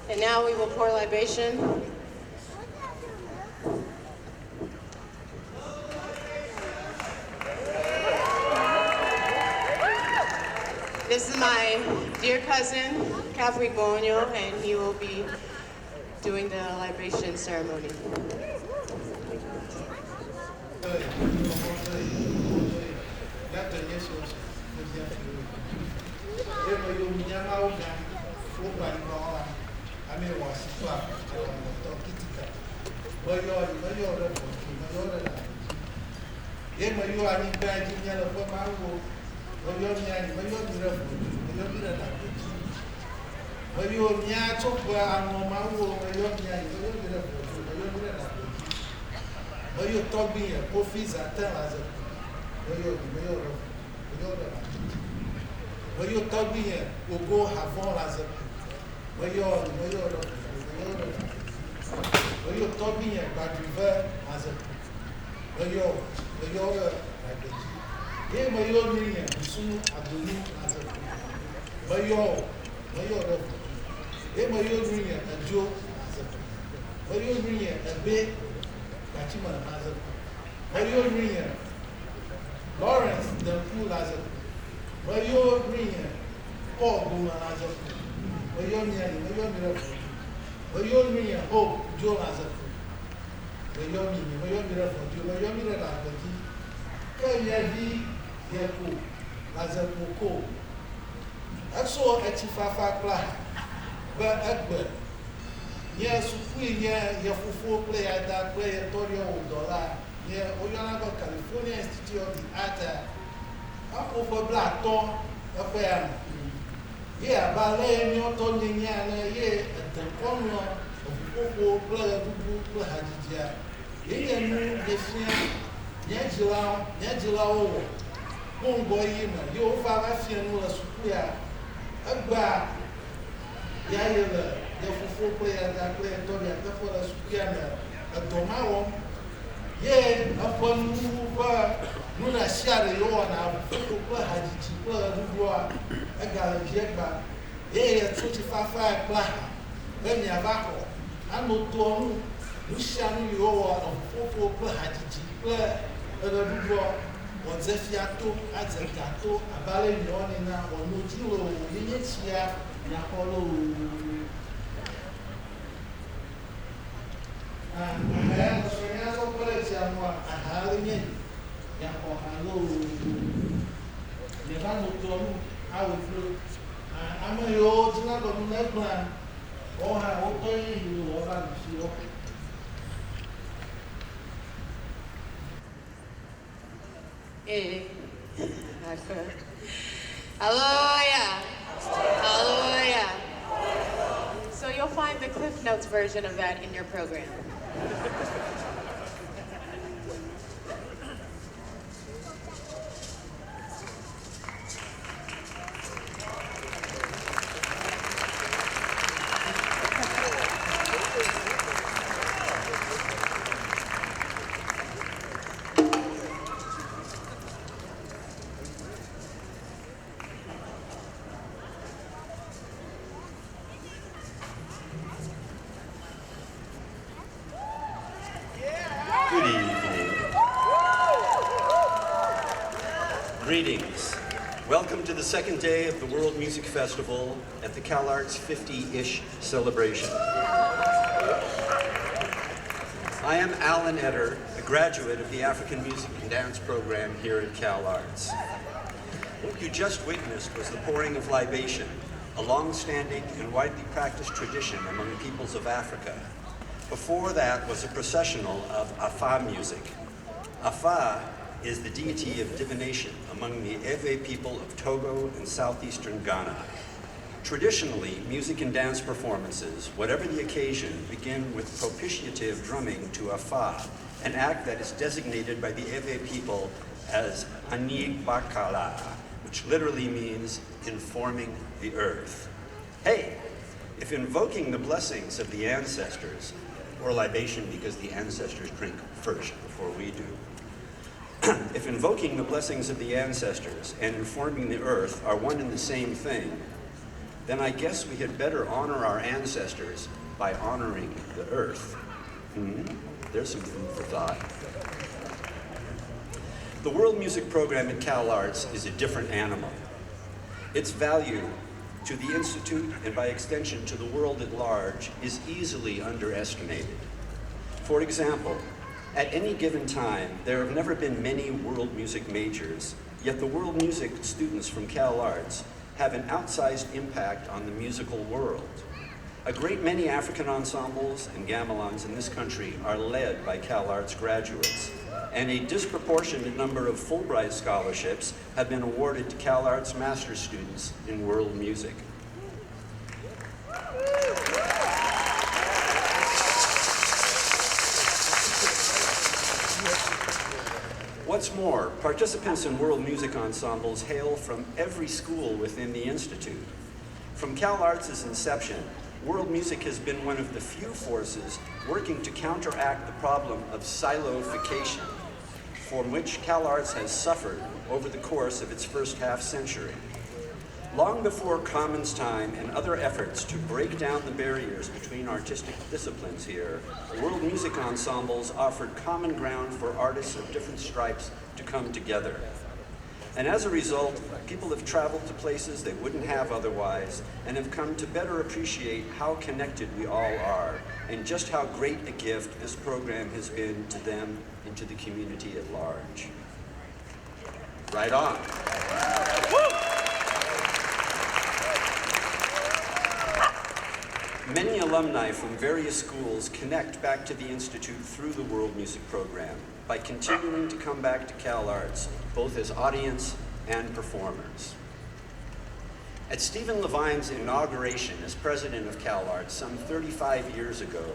And now we will pour libation. This is my dear cousin, Kafui Gbewonyo, and he will be doing the libation ceremony. Lawrence, the pool as a Mayo Green, Paul Boomer as a Mayo Miracle, Mayo Green, Hope, Joe as a Mayo Miracle, Mayo Miracle, Kayavi, Yeko, Ladzekpo-Cole. I saw a Chifafa class, but Egbert. Yes, we near Fufu player that play a $30 near Oyanaga, California Institute of the Art. for black ton affair. Yeah, ballet, no toning, yeah, the corner of Popo, blood, Hadija. Yeah, the same, Yajila, won't go in, your father, was queer. A bar, Yayla, the football player that played Tony at the forest piano, a Tomao. Yeah, upon move, Nuna Shari, Lona, football Hadija, a galajeka, yeah, 25 black, then Yavako, and no Tom, Lucian, you are of football Hadija, on Zefiato, Adzekato, a Pavilion, or Nujulo, Venetia, Napolo. I have a Sonyazo College, and Harley, Yapo, hello. Never know, I will do. I'm a old snug on the plan, or I will tell you over the Hallelujah. Hallelujah. So you'll find the Cliff Notes version of that in your program. Greetings. Welcome to the second day of the World Music Festival at the CalArts 50-ish celebration. I am Alan Eder, a graduate of the African Music and Dance program here at CalArts. What you just witnessed was the pouring of libation, a long-standing and widely practiced tradition among the peoples of Africa. Before that was a processional of Afa music. Afa is the deity of divination among the Ewe people of Togo and southeastern Ghana. Traditionally, music and dance performances, whatever the occasion, begin with propitiative drumming to Afa, an act that is designated by the Ewe people as Anig Bakala, which literally means informing the earth. Hey, if invoking the blessings of the ancestors, or libation because the ancestors drink first before we do, if invoking the blessings of the ancestors and informing the earth are one and the same thing, then I guess we had better honor our ancestors by honoring the earth. There's some food for thought. The World Music Program at CalArts is a different animal. Its value to the Institute and by extension to the world at large is easily underestimated. For example, at any given time, there have never been many world music majors, yet the world music students from CalArts have an outsized impact on the musical world. A great many African ensembles and gamelons in this country are led by CalArts graduates, and a disproportionate number of Fulbright scholarships have been awarded to CalArts master's students in world music. What's more, participants in world music ensembles hail from every school within the Institute. From CalArts' inception, world music has been one of the few forces working to counteract the problem of siloification, from which CalArts has suffered over the course of its first half-century. Long before Commons time and other efforts to break down the barriers between artistic disciplines here, world music ensembles offered common ground for artists of different stripes to come together. And as a result, people have traveled to places they wouldn't have otherwise and have come to better appreciate how connected we all are and just how great a gift this program has been to them and to the community at large. Right on. Many alumni from various schools connect back to the Institute through the World Music Program by continuing to come back to CalArts, both as audience and performers. At Stephen Levine's inauguration as president of CalArts some 35 years ago,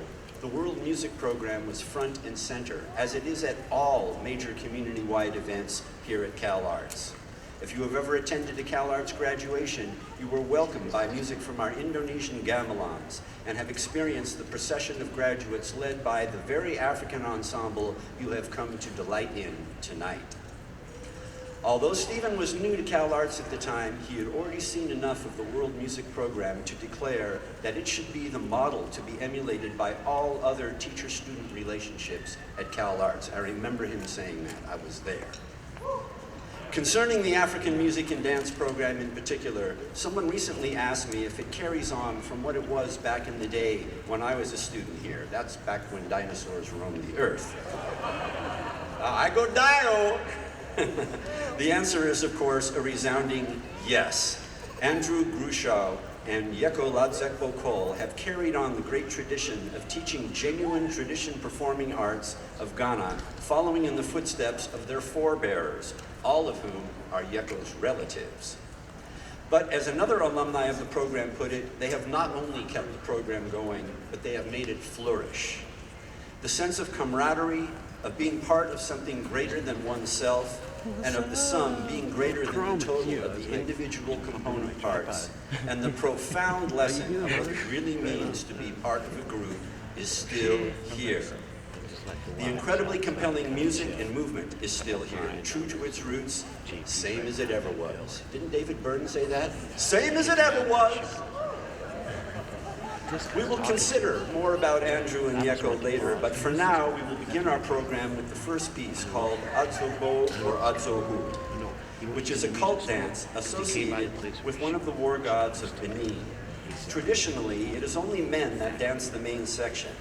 the World Music Program was front and center, as it is at all major community-wide events here at CalArts. If you have ever attended a CalArts graduation, you were welcomed by music from our Indonesian gamelans and have experienced the procession of graduates led by the very African ensemble you have come to delight in tonight. Although Stephen was new to CalArts at the time, he had already seen enough of the World Music Program to declare that it should be the model to be emulated by all other teacher-student relationships at CalArts. I remember him saying that. I was there. Concerning the African Music and Dance Program in particular, someone recently asked me if it carries on from what it was back in the day when I was a student here. That's back when dinosaurs roamed the earth. I go dino! The answer is, of course, a resounding yes. Andrew Grueschow and Yeko Ladzekpo-Cole have carried on the great tradition of teaching genuine tradition performing arts of Ghana, following in the footsteps of their forebearers, all of whom are Yeko's relatives. But as another alumni of the program put it, they have not only kept the program going, but they have made it flourish. The sense of camaraderie, of being part of something greater than oneself, and of the sum being greater than the total of the individual component parts, and the profound lesson of what it really means to be part of a group is still here. The incredibly compelling music and movement is still here, true to its roots, same as it ever was. Didn't David Byrne say that? Same as it ever was! We will consider more about Andrew and Yeko later, but for now, we will begin our program with the first piece called Adzogbe or Adzohu, which is a cult dance associated with one of the war gods of Benin. Traditionally, it is only men that dance the main section.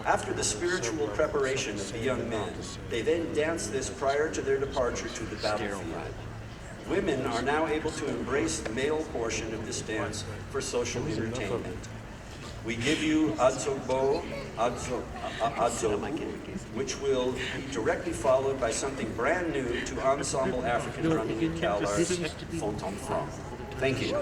After the spiritual preparation of the young men, they then dance this prior to their departure to the battlefield. Women are now able to embrace the male portion of this dance for social entertainment. We give you Adzogbe, Adzohu, which will be directly followed by something brand new to Ensemble African Drumming at CalArts, Fontenfranc. Thank you.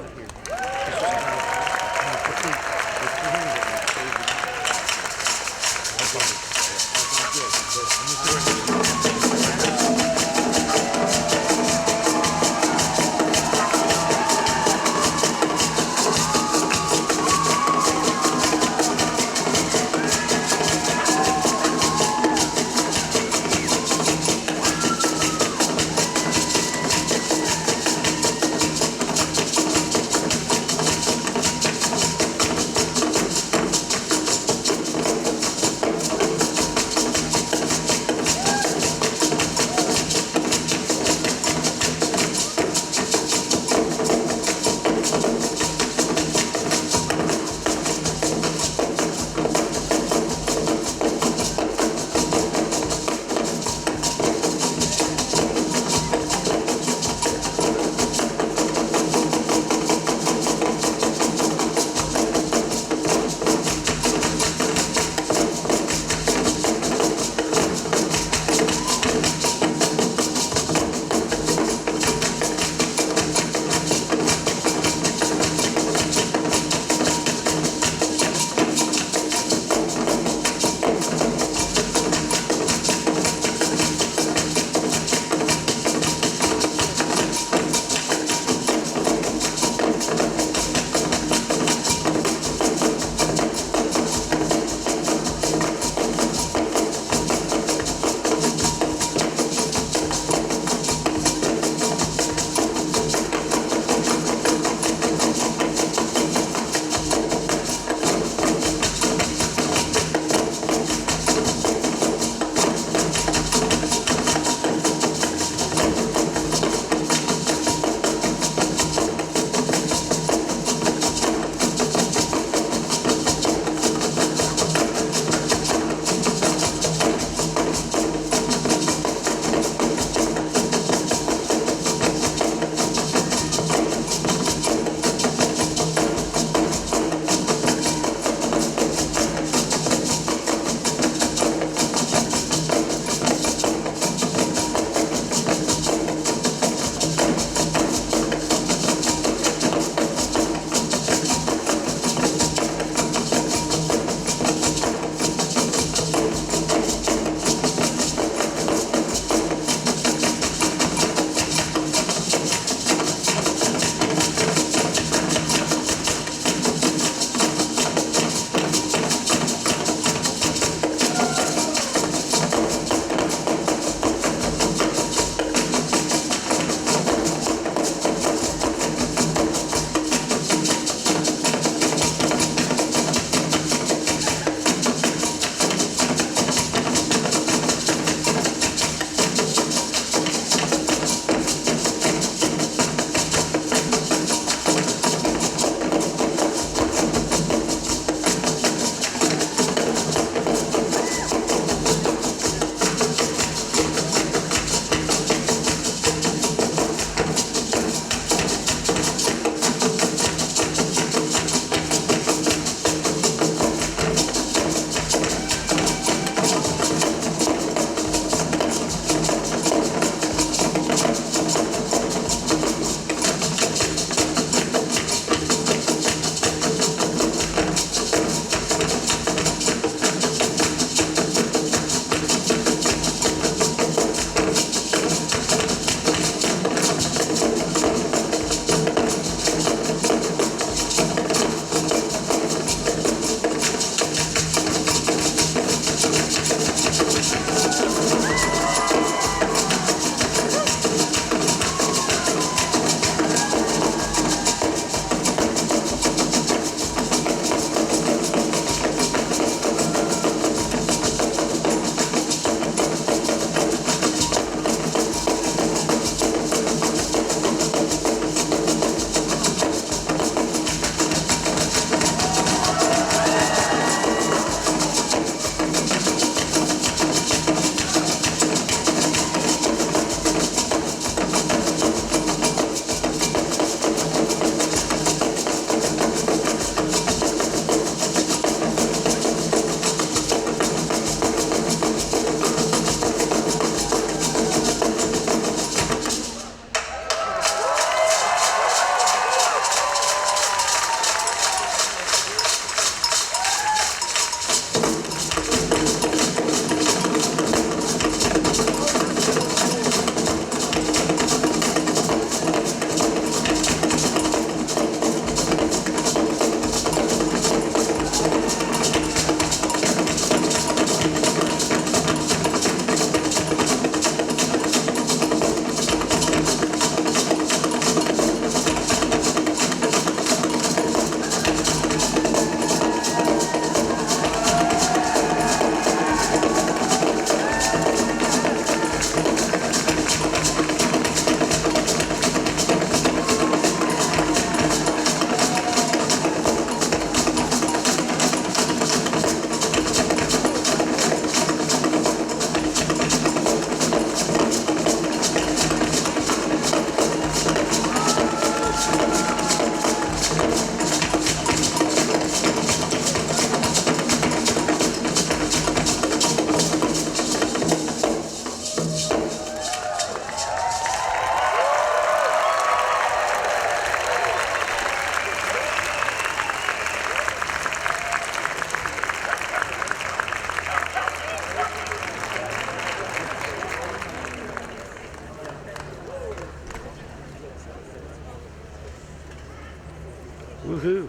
Woohoo.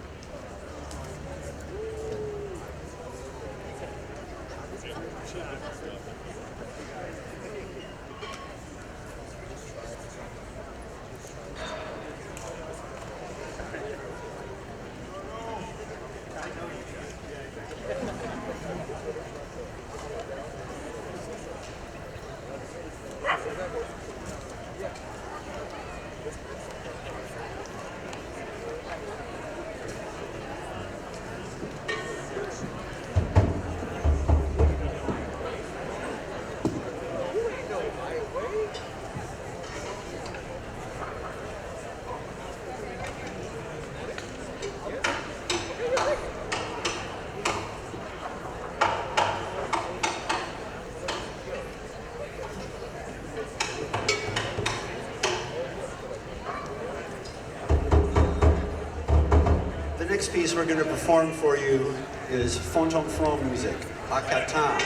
The next piece we're going to perform for you is Fonton music, Akatan.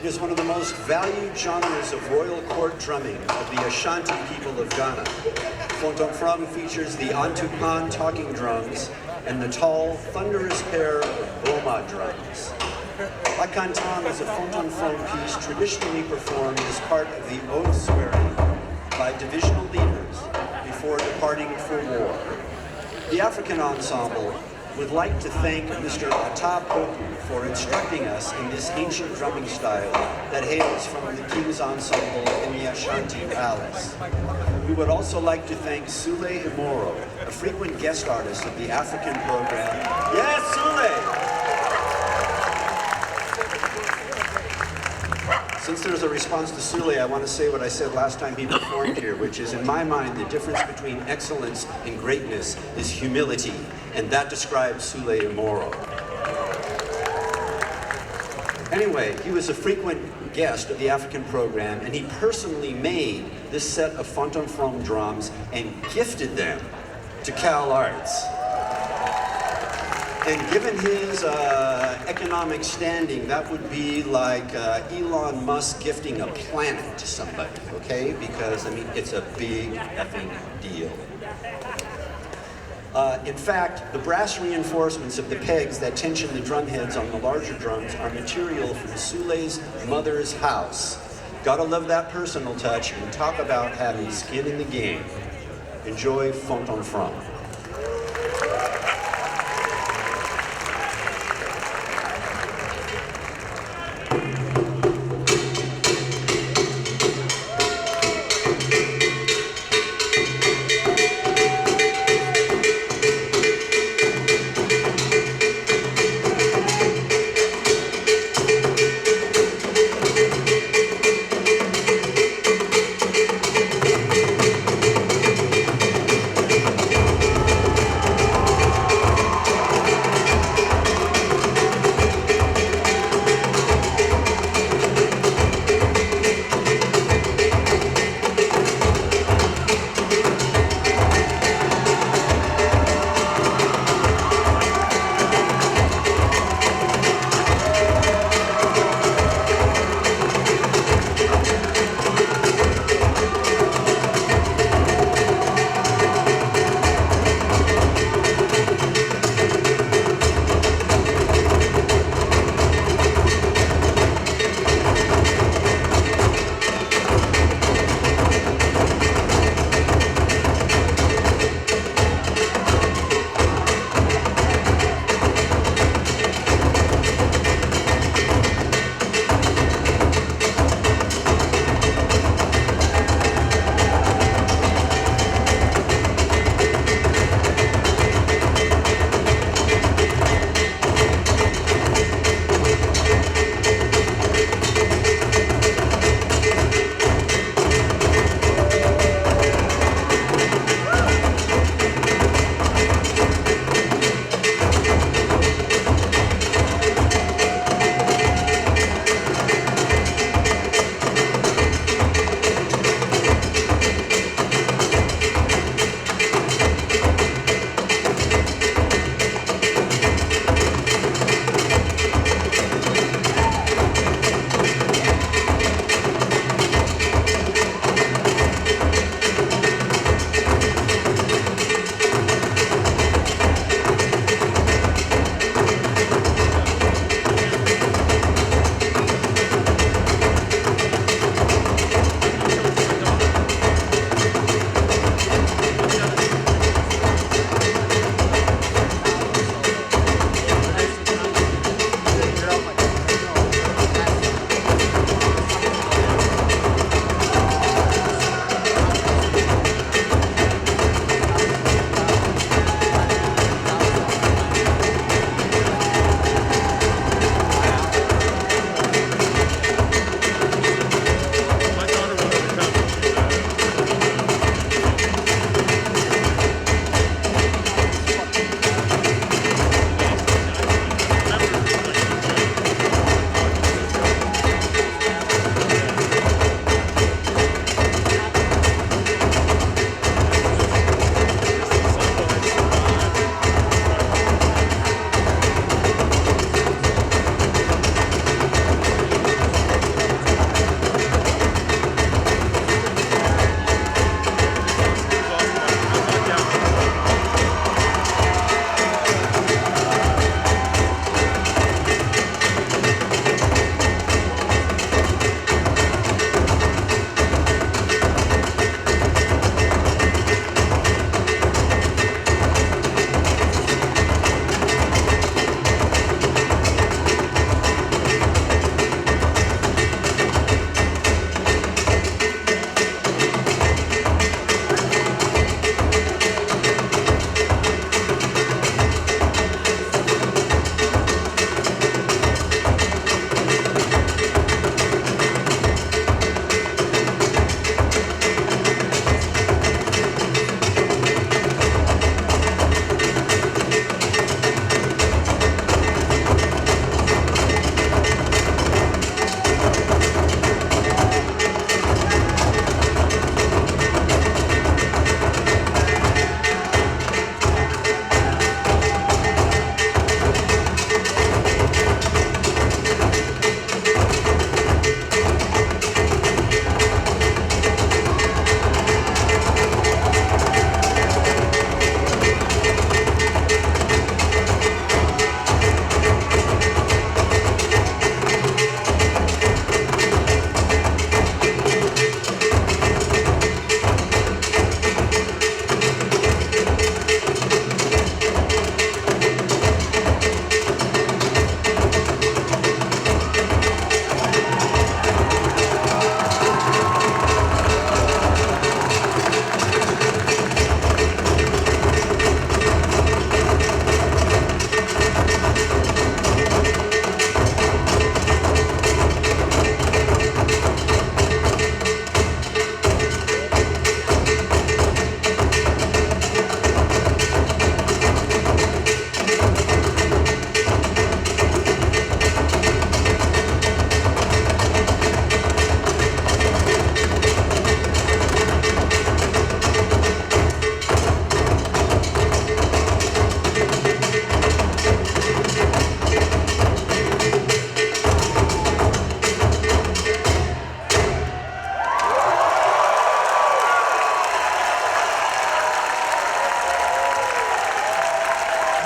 It is one of the most valued genres of royal court drumming of the Ashanti people of Ghana. Fonton features the Antupan talking drums and the tall, thunderous pair of Boma drums. Akantan is a Fonton piece traditionally performed as part of the oath swearing by divisional leaders before departing for war. The African Ensemble would like to thank Mr. Atapoku for instructing us in this ancient drumming style that hails from the King's Ensemble in the Ashanti Palace. We would also like to thank Sule Imoro, a frequent guest artist of the African program. Yes, Sule! Since there's a response to Sule, I want to say what I said last time he performed here, which is, in my mind, the difference between excellence and greatness is humility, and that describes Sule Imoro. Anyway, he was a frequent guest of the African program, and he personally made this set of Fonton drums and gifted them to CalArts. And given his economic standing, that would be like Elon Musk gifting a planet to somebody, okay? Because, I mean, it's a big effing deal. In fact, the brass reinforcements of the pegs that tension the drum heads on the larger drums are material from Sule's mother's house. Gotta love that personal touch, and talk about having skin in the game. Enjoy Fonton From.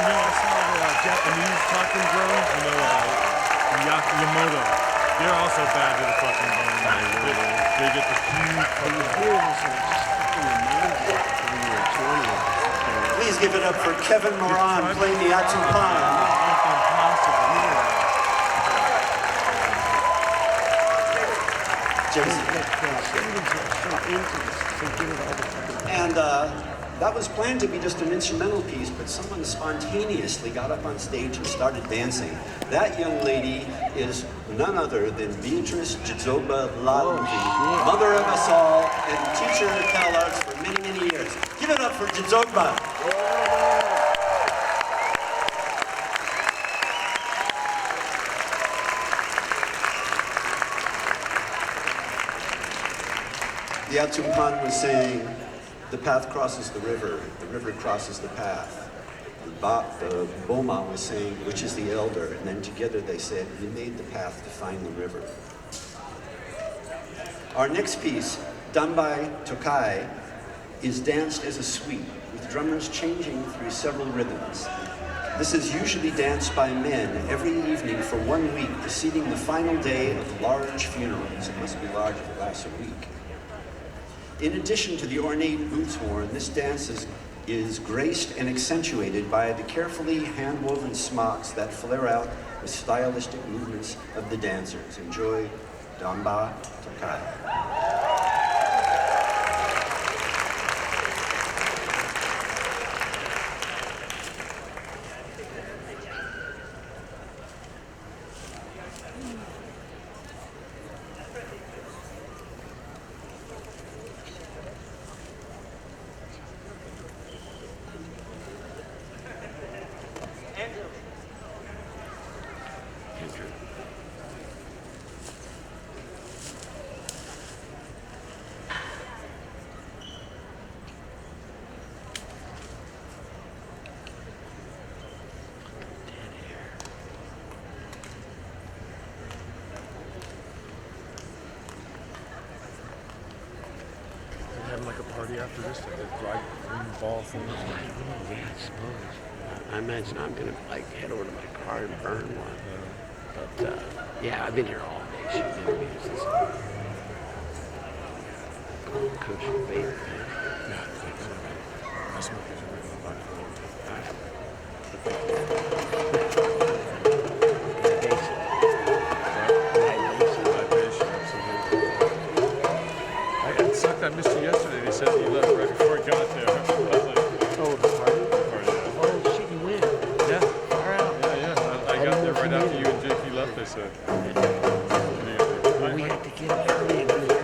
I saw the Japanese talking drones, Yamamoto. They're also bad to the fucking bone. They get the huge fucking Please give it up for Kevin Moran playing the Atumpan. And that was planned to be just an instrumental piece, but someone spontaneously got up on stage and started dancing. That young lady is none other than Beatrice Dzidzogbe Lawluvi, mother of us all and teacher at CalArts for many, many years. Give it up for Dzidzogbe. The Atumpan was saying, the path crosses the river crosses the path. The Boma was saying, which is the elder? And then together they said, we made the path to find the river. Our next piece, Dambai Tokai, is danced as a suite, with drummers changing through several rhythms. This is usually danced by men every evening for 1 week, preceding the final day of large funerals. It must be large if it lasts a week. In addition to the ornate boots worn, this dance is graced and accentuated by the carefully hand-woven smocks that flare out with stylistic movements of the dancers. Enjoy Damba Tokai. After this, like the dry green ball thing. Yeah, I suppose. I imagine I'm gonna head over to my car and burn one. But yeah, I've been here all day shooting interviews. This kosher vape. Yeah, I smoke these original I missed you yesterday. They said you left right before I got there. I was like, oh, the party? Oh, shit, you win. Yeah. All right. Yeah. I got there right after you and JP left, they said. Well, we had to get up early and do that.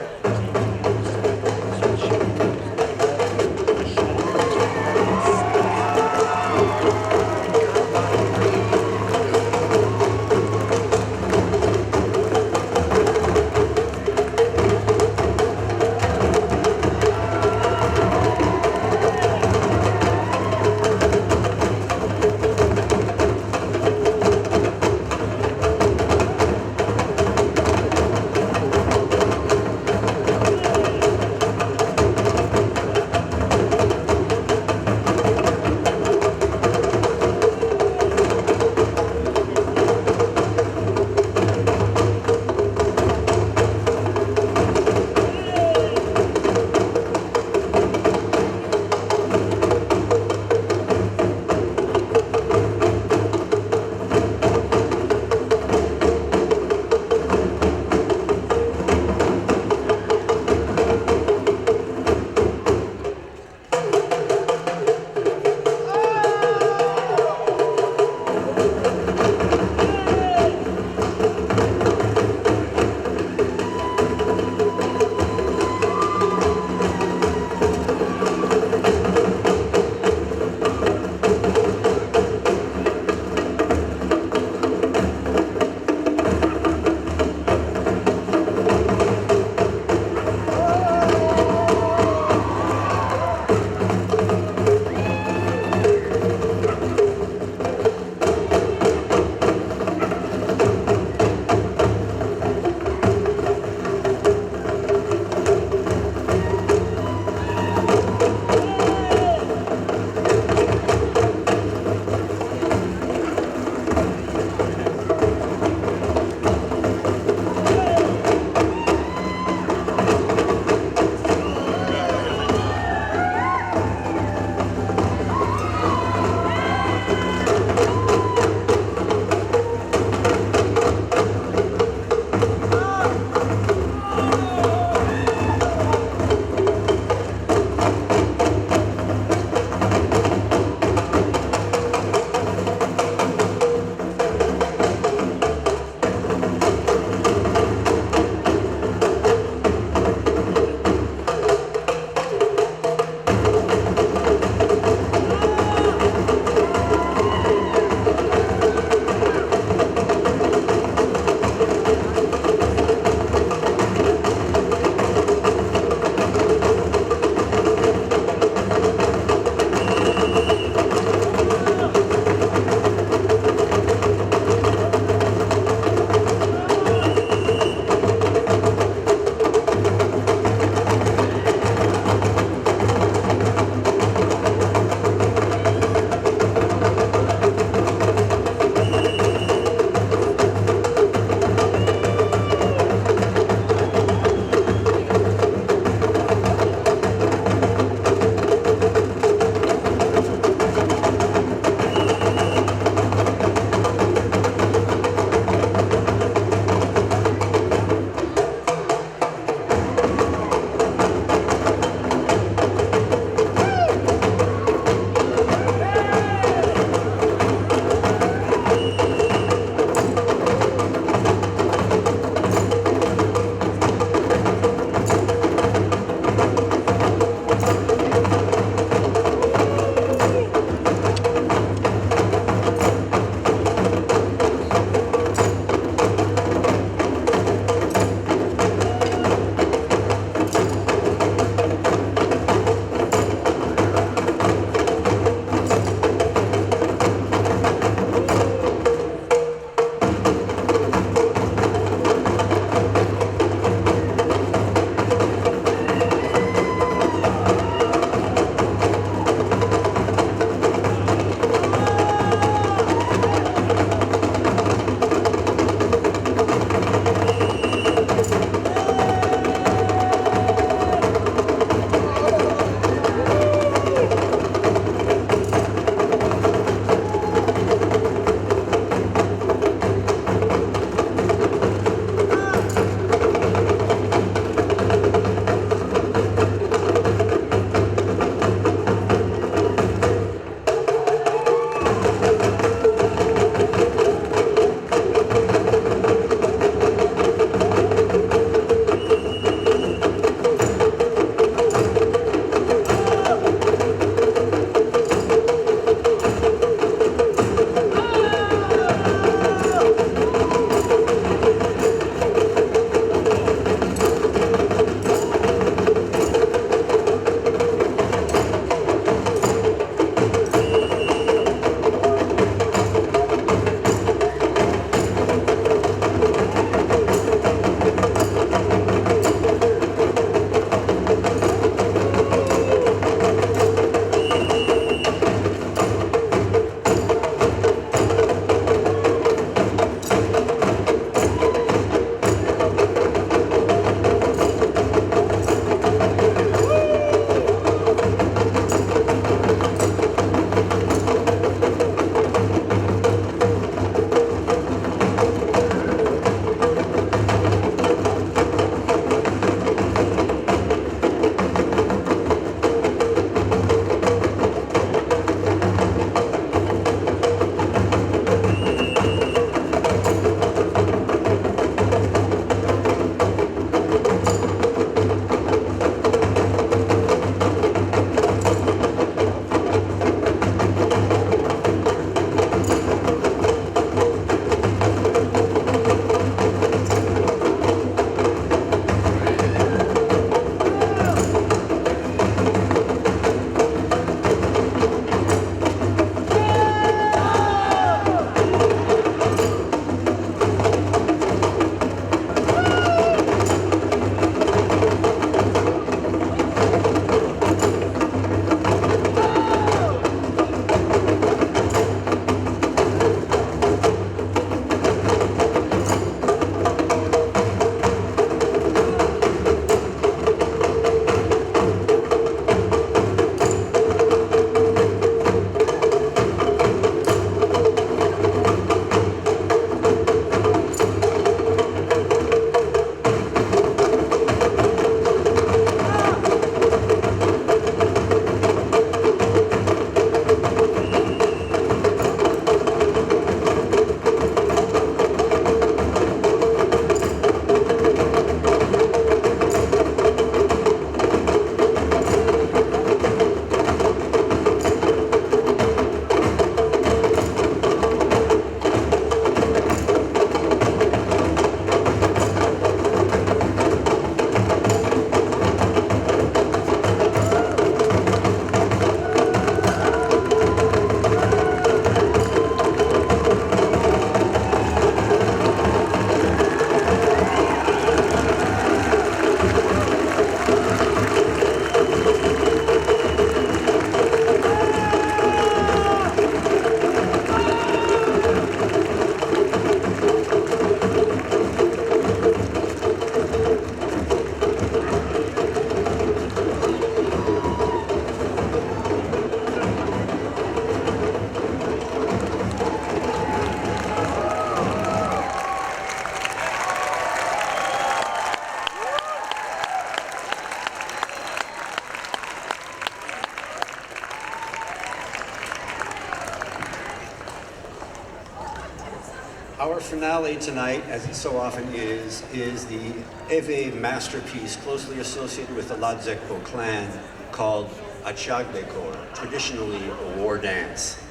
Our finale tonight, as it so often is the Ewe masterpiece closely associated with the Ladzekpo clan called Dzidzogbe, traditionally a war dance.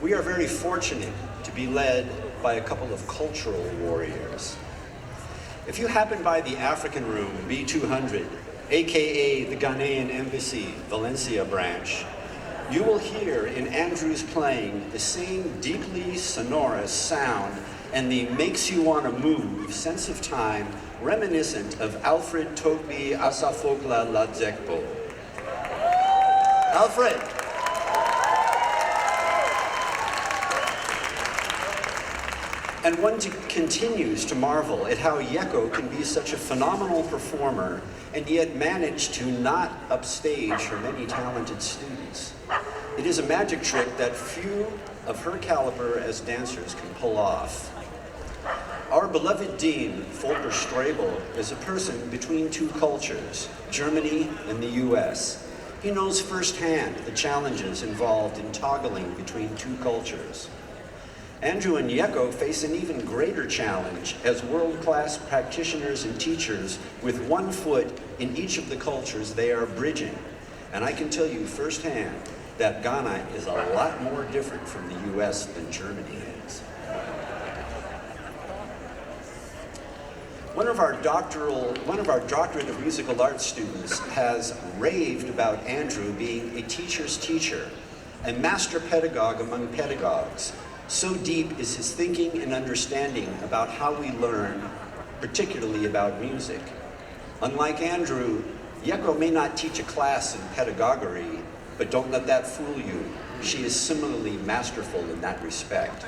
We are very fortunate to be led by a couple of cultural warriors. If you happen by the African Room, B200, aka the Ghanaian Embassy, Valencia branch, you will hear in Andrew's playing the same deeply sonorous sound and the makes you want to move sense of time reminiscent of Alfred Togbi Asafokla Ladzekpo. Alfred! And one continues to marvel at how Yeko can be such a phenomenal performer and yet manage to not upstage her many talented students. It is a magic trick that few of her caliber as dancers can pull off. Our beloved dean, Volker Strebel, is a person between two cultures, Germany and the US. He knows firsthand the challenges involved in toggling between two cultures. Andrew and Yeko face an even greater challenge as world-class practitioners and teachers with one foot in each of the cultures they are bridging. And I can tell you firsthand that Ghana is a lot more different from the US than Germany is. One of our doctorate of musical arts students has raved about Andrew being a teacher's teacher, a master pedagogue among pedagogues. So deep is his thinking and understanding about how we learn, particularly about music. Unlike Andrew, Yeko may not teach a class in pedagogy, but don't let that fool you. She is similarly masterful in that respect.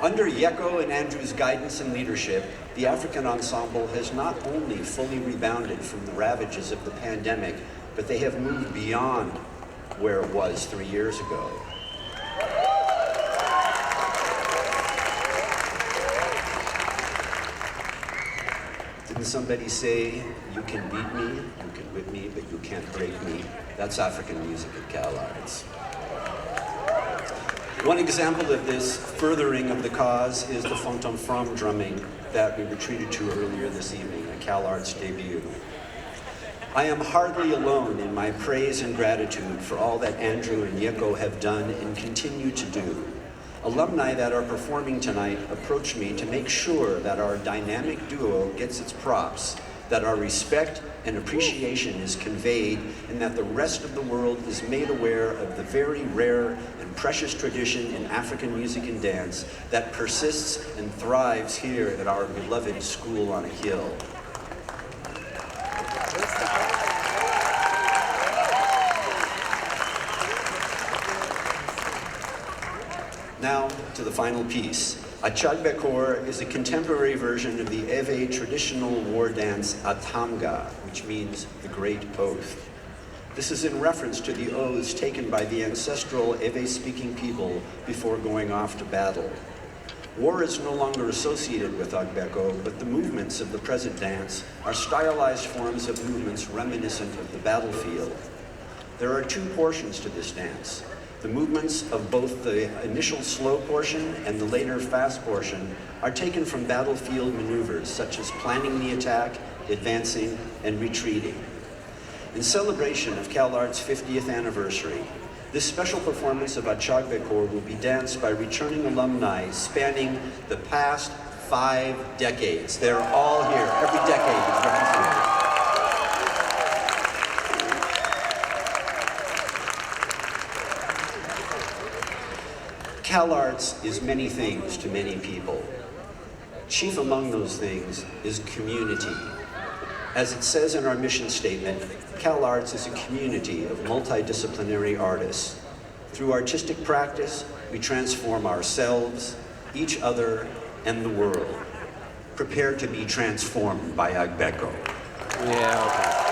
Under Yeko and Andrew's guidance and leadership, the African Ensemble has not only fully rebounded from the ravages of the pandemic, but they have moved beyond where it was 3 years ago. Didn't somebody say, you can beat me, you can whip me, but you can't break me? That's African music at CalArts. One example of this furthering of the cause is the Fonton From drumming that we were treated to earlier this evening, a CalArts debut. I am hardly alone in my praise and gratitude for all that Andrew and Yeko have done and continue to do. Alumni that are performing tonight approach me to make sure that our dynamic duo gets its props, that our respect and appreciation is conveyed, and that the rest of the world is made aware of the very rare and precious tradition in African music and dance that persists and thrives here at our beloved school on a hill. Now to the final piece. Dzidzogbe is a contemporary version of the Ewe traditional war dance Atanga, which means the Great Oath. This is in reference to the oaths taken by the ancestral Ewe-speaking people before going off to battle. War is no longer associated with Dzidzogbe, but the movements of the present dance are stylized forms of movements reminiscent of the battlefield. There are two portions to this dance. The movements of both the initial slow portion and the later fast portion are taken from battlefield maneuvers, such as planning the attack, advancing, and retreating. In celebration of CalArts' 50th anniversary, this special performance of Dzidzogbe will be danced by returning alumni spanning the past 5 decades. They're all here. Every decade is represented. CalArts is many things to many people. Chief among those things is community. As it says in our mission statement, CalArts is a community of multidisciplinary artists. Through artistic practice, we transform ourselves, each other, and the world. Prepare to be transformed by Dzidzogbe. Yeah, okay.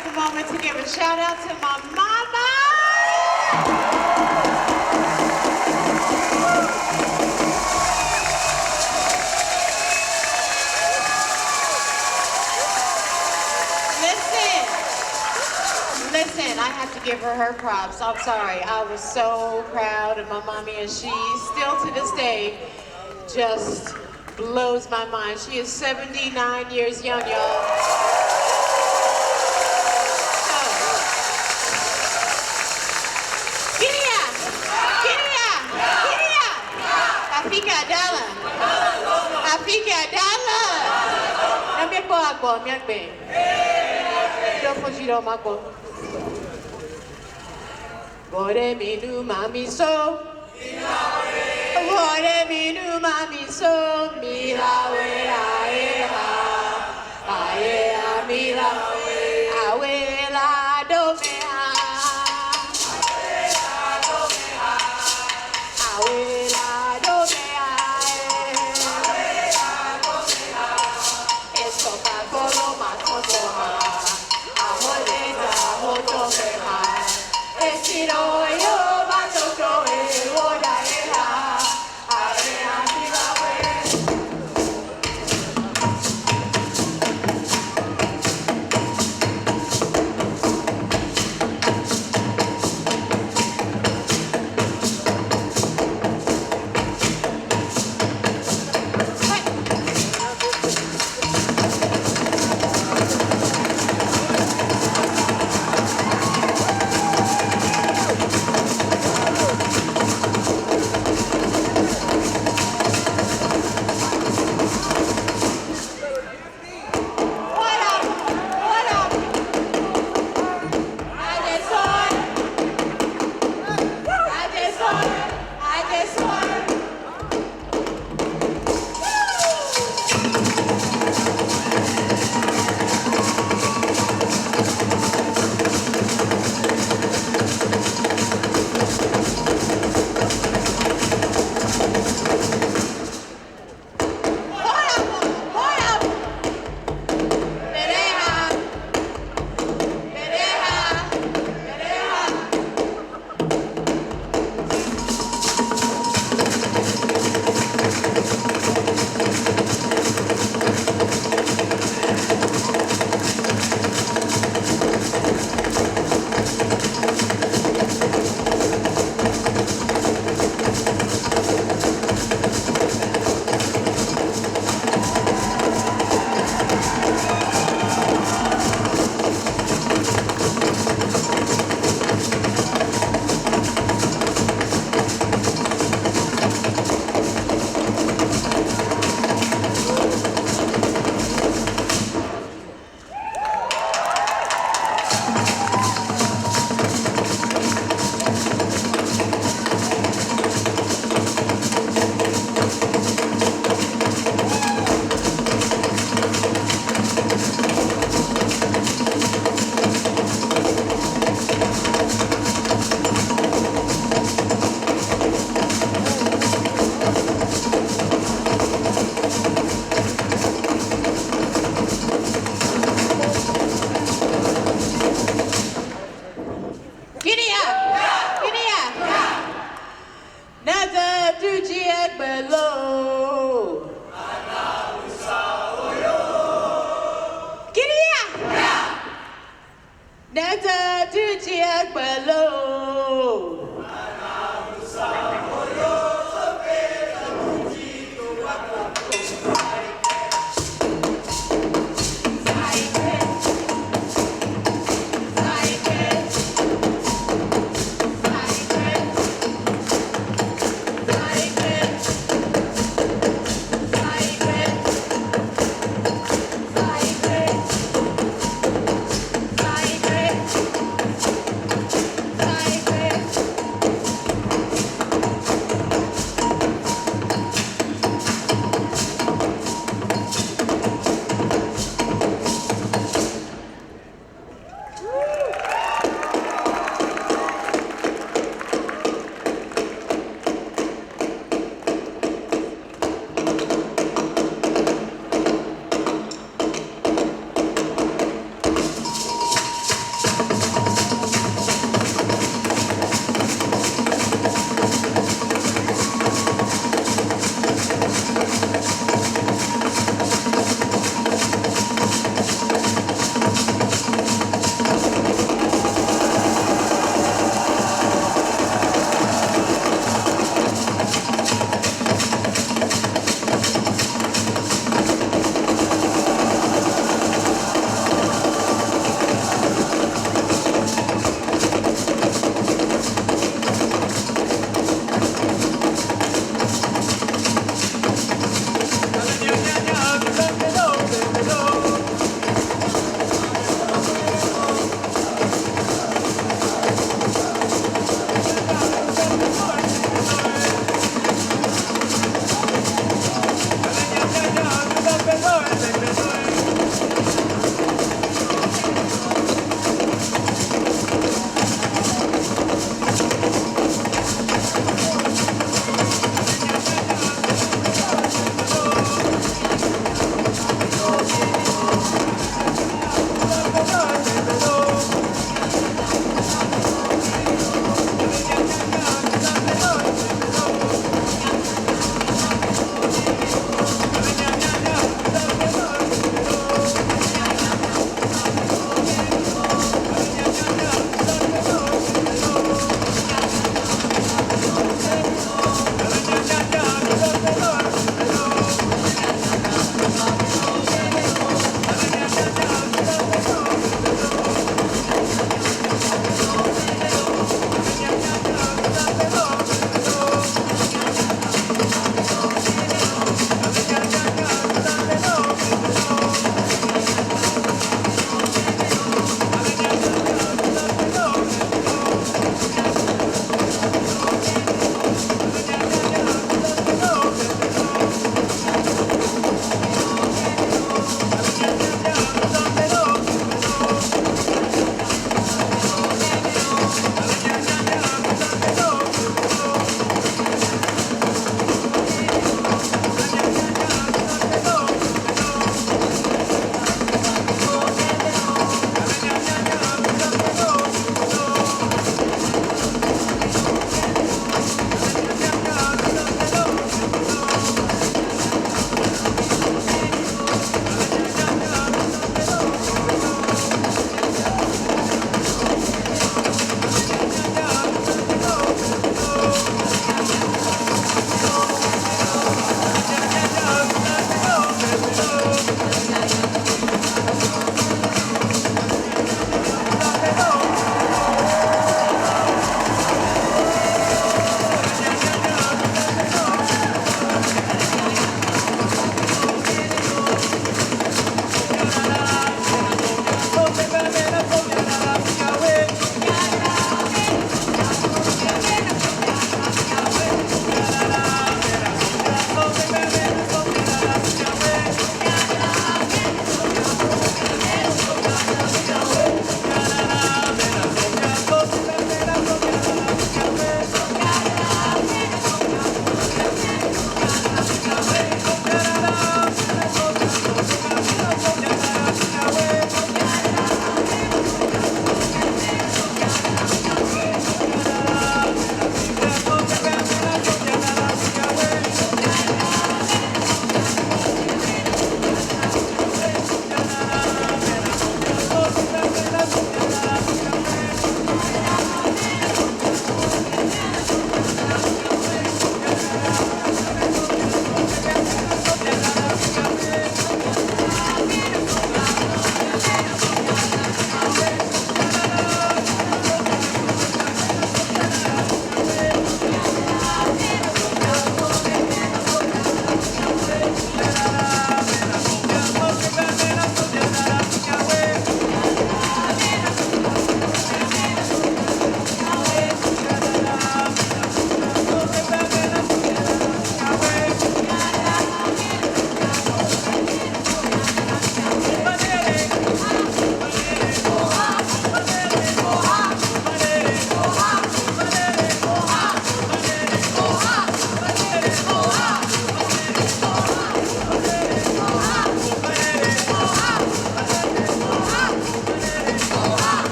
take a moment to give a shout out to my mama. Listen, I have to give her props. I'm sorry. I was so proud of my mommy, and she still to this day just blows my mind. She is 79 years young, y'all. Afika Dala. Afika Dala. Nameko agbo miagbe. Yo fojiro magbo. Bore minu mami so. Bore minu mami so. Mirawe aeha. Aeha mirawe. Awela domea. Awela.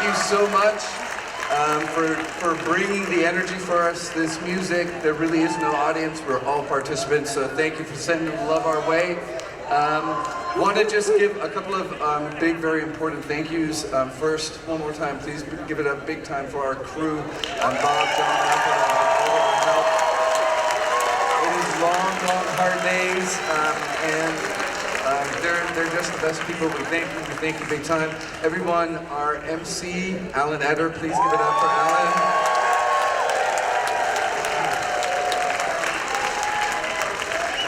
you so much for bringing the energy for us, this music. There really is no audience. We're all participants, so thank you for sending love our way. Want to just give a couple of big, very important thank yous. First, one more time, please give it up big time for our crew. Bob, John, all of our help. It is long, long, hard days, and they're just the best people. We thank you big time. Everyone, our MC, Alan Eder, please give it up for Alan.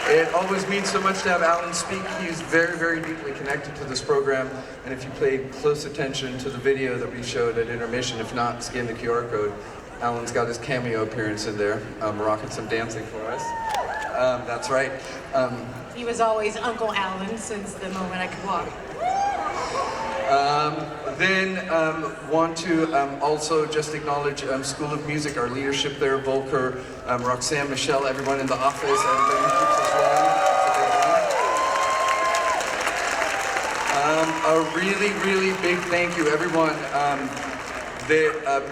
It always means so much to have Alan speak. He's very, very deeply connected to this program. And if you paid close attention to the video that we showed at intermission, if not, scan the QR code. Alan's got his cameo appearance in there, rocking some dancing for us. That's right. He was always Uncle Alan since the moment I could walk. Want to also just acknowledge School of Music, our leadership there, Volker, Roxanne, Michelle, everyone in the office, everybody who keeps us running. A really, really big thank you, everyone.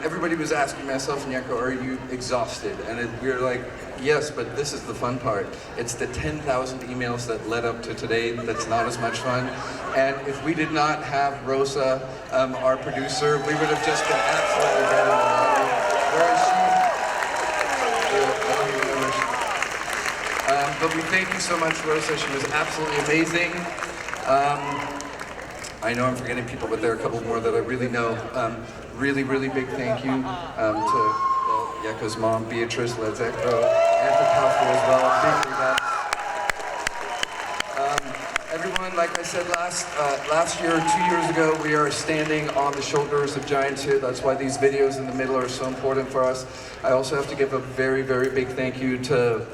Everybody was asking myself and Yeko, are you exhausted? And we were like, yes, but this is the fun part. It's the 10,000 emails that led up to today that's not as much fun. And if we did not have Rosa, our producer, we would have just been absolutely dead in the water. Where is she? But we thank you so much, Rosa. She was absolutely amazing. I know I'm forgetting people, but there are a couple more that I really know. Really, really big thank you to Yeko's mom, Beatrice, Ladzekpo, and to Kafui as well. Big congrats. Everyone, like I said last year, 2 years ago, we are standing on the shoulders of giants here. That's why these videos in the middle are so important for us. I also have to give a very, very big thank you to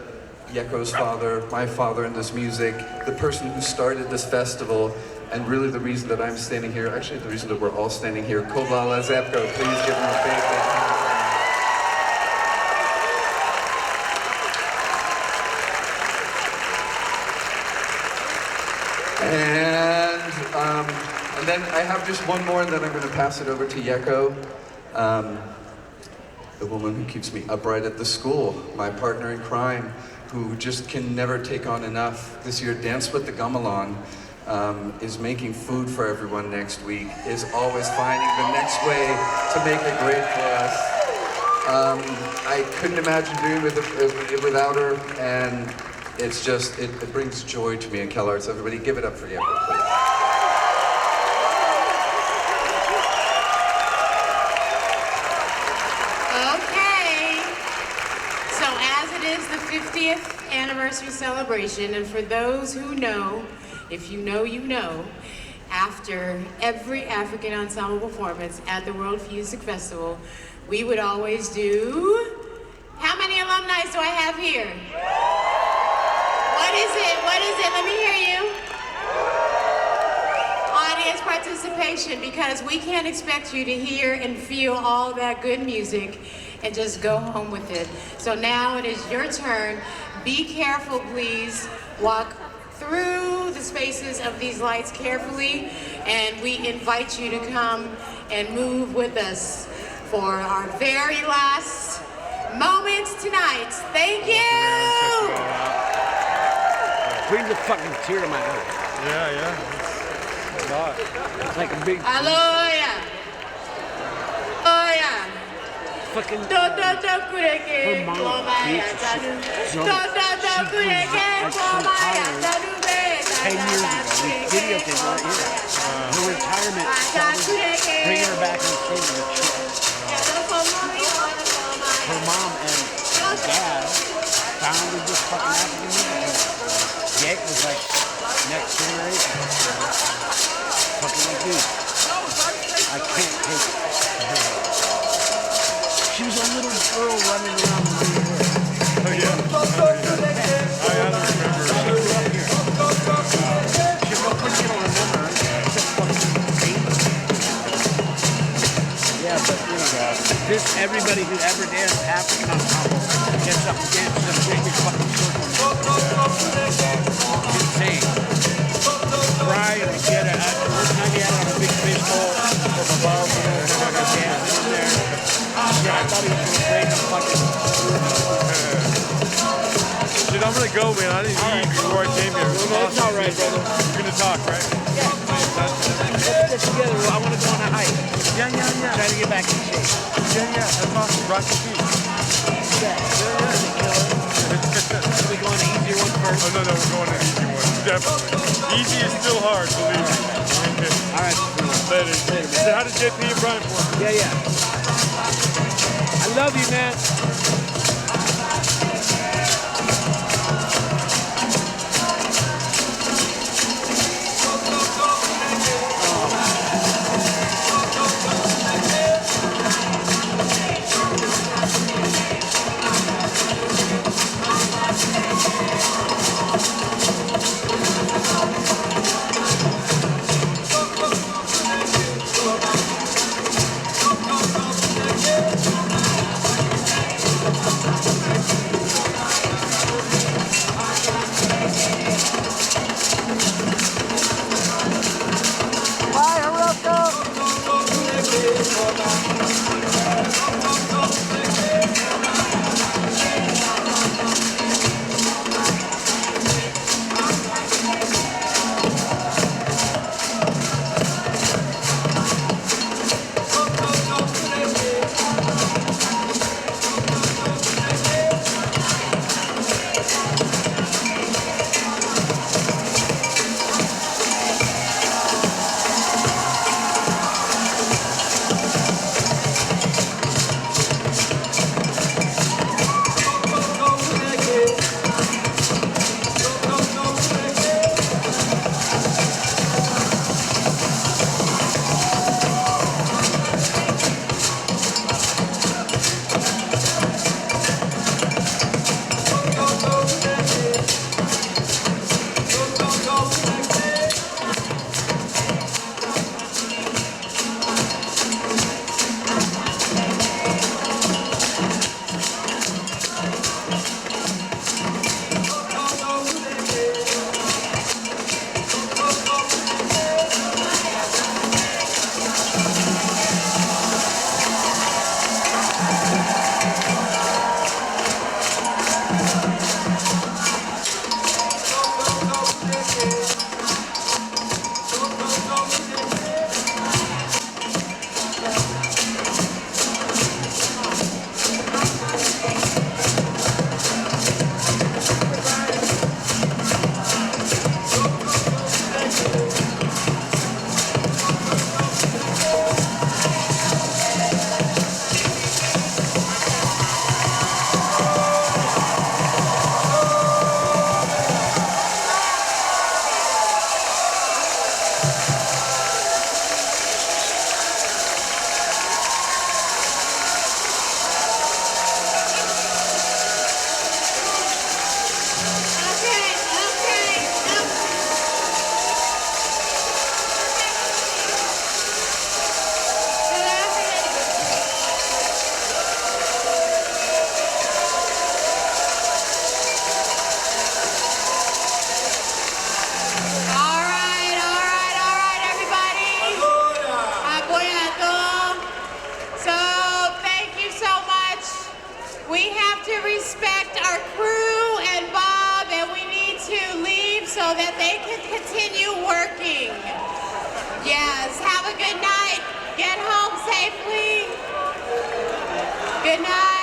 Yeko's father, my father in this music, the person who started this festival, and really the reason that I'm standing here, actually the reason that we're all standing here, Koba Ladzekpo, please give him a big hand. And then I have just one more, and then I'm going to pass it over to Yeko, the woman who keeps me upright at the school, my partner in crime, who just can never take on enough. This year, Dance with the Gamelan is making food for everyone next week, is always finding the next way to make it great for us. I couldn't imagine doing it without her, and it's just, it brings joy to me in CalArts. Everybody give it up for Yeko, please. Okay, so as it is the 50th anniversary celebration, and for those who know, if you know, you know, after every African ensemble performance at the World Music Festival, we would always do, how many alumni do I have here? What is it? What is it? Let me hear you. Audience participation, because we can't expect you to hear and feel all that good music and just go home with it. So now it is your turn. Be careful, please. Walk through the spaces of these lights carefully, and we invite you to come and move with us for our very last moments tonight. Thank you! Brings a fucking tear to my eye. Yeah. It's like a big... Hallelujah! Hallelujah! Fucking... Her mom, she 10 years ago, we videotaped right here. Her retirement, bringing her back and saving her shit. Her mom and dad founded this fucking African music. Jake was like next generation. Fucking like dude. I can't take it. She was a little girl running around the neighborhood. Oh yeah. I remember. This everybody who ever danced African ensemble gets up and dances in a big fucking circle. It's insane. Cry and get it. One time he had it on a big fish bowl from above. Dude, I'm gonna go, man. I didn't eat before I came here. No, it's all right, brother. You're gonna talk, right? Yeah. Let's get together. I want to go on a hike. Yeah. Try to get back in shape. Yeah. That's awesome. Rock the beat. Yeah. Should we go on the easier one first? Oh, no, we're going to an easy one. Definitely. Easy is still hard, believe me. All right. Later. Say hi to JP and Brian for me. Yeah. I love you, man. so that they can continue working. Yes, have a good night. Get home safely. Good night.